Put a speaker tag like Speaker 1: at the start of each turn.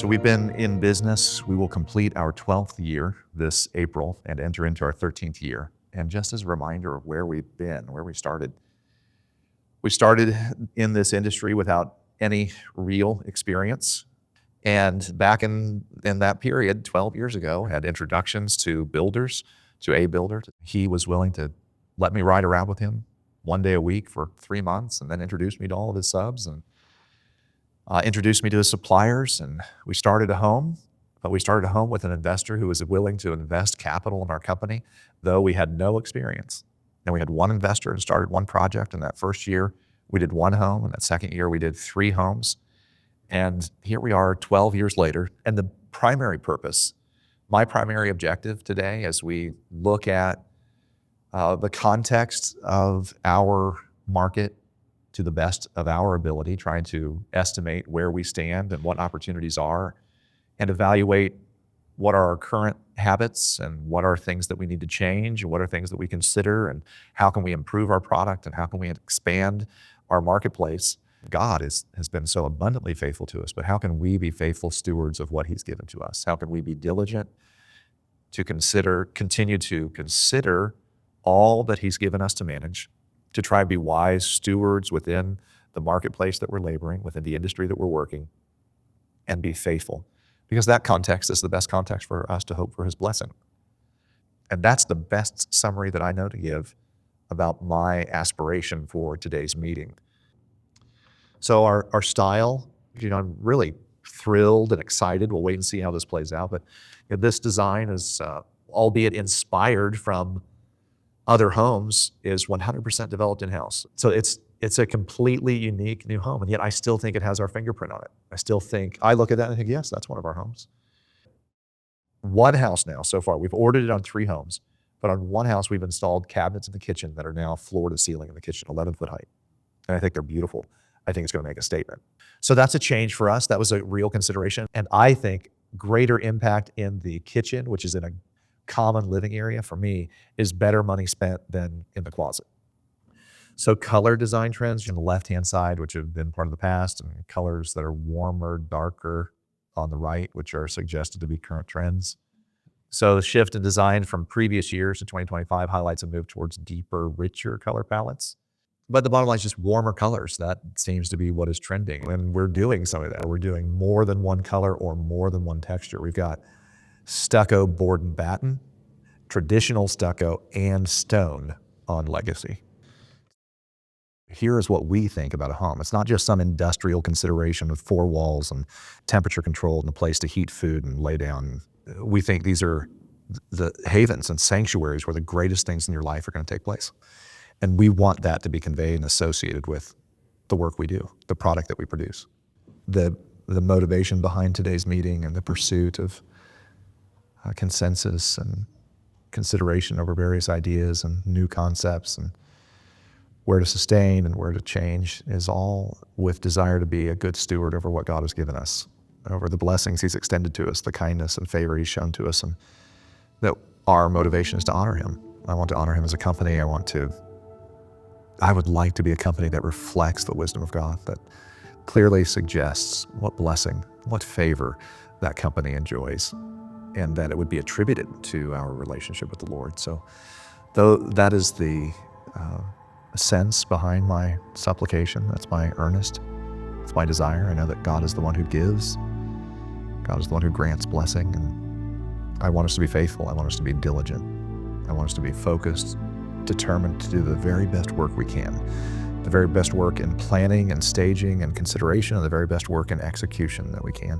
Speaker 1: So we've been in business. We will complete our 12th year this April and enter into our 13th year. And just as a reminder of where we've been, where we started in this industry without any real experience. And back in that period, 12 years ago, had introductions to builders, to a builder. He was willing to let me ride around with him one day a week for 3 months and then introduce me to all of his subs and introduced me to his suppliers. And we started a home, but we started a home with an investor who was willing to invest capital in our company, though we had no experience. And we had one investor and started one project. And that first year, we did one home. And that second year, we did 3 homes. And here we are 12 years later. And the primary purpose, my primary objective today, as we look at the context of our market to the best of our ability, trying to estimate where we stand and what opportunities are, and evaluate what are our current habits and what are things that we need to change and what are things that we consider and how can we improve our product and how can we expand our marketplace. God has been so abundantly faithful to us, but how can we be faithful stewards of what he's given to us? How can we be diligent to continue to consider all that he's given us to manage, to try and be wise stewards within the marketplace that we're laboring, within the industry that we're working, and be faithful? Because that context is the best context for us to hope for his blessing. And that's the best summary that I know to give about my aspiration for today's meeting. So our style, I'm really thrilled and excited. We'll wait and see how this plays out. But this design is, albeit inspired from other homes, is 100% developed in-house. So it's a completely unique new home, and yet I still think it has our fingerprint on it. I look at that and think, yes, that's one of our homes. One house now, so far, we've ordered it on 3 homes, but on one house we've installed cabinets in the kitchen that are now floor to ceiling in the kitchen, 11-foot height. And I think they're beautiful. I think it's going to make a statement. So that's a change for us. That was a real consideration. And I think greater impact in the kitchen, which is in a common living area for me, is better money spent than in the closet. So color design trends on the left-hand side, which have been part of the past, and colors that are warmer, darker on the right, which are suggested to be current trends. So the shift in design from previous years to 2025 highlights a move towards deeper, richer color palettes. But the bottom line is just warmer colors. That seems to be what is trending. And we're doing some of that. We're doing more than one color or more than one texture. We've got stucco, board and batten, traditional stucco, and stone on legacy. Here is what we think about a home. It's not just some industrial consideration with 4 walls and temperature control and a place to heat food and lay down. We think these are the havens and sanctuaries where the greatest things in your life are going to take place. And we want that to be conveyed and associated with the work we do, the product that we produce. The motivation behind today's meeting and the pursuit of consensus and consideration over various ideas and new concepts and where to sustain and where to change is all with desire to be a good steward over what God has given us, over the blessings he's extended to us, the kindness and favor he's shown to us, and that our motivation is to honor him. I want to honor him as a company. I would like to be a company that reflects the wisdom of God, that clearly suggests what blessing, what favor that company enjoys, and that it would be attributed to our relationship with the Lord. So though that is the sense behind my supplication, that's my earnest, it's my desire. I know that God is the one who gives. God is the one who grants blessing, and I want us to be faithful. I want us to be diligent. I want us to be focused, determined to do the very best work we can, the very best work in planning and staging and consideration, and the very best work in execution that we can.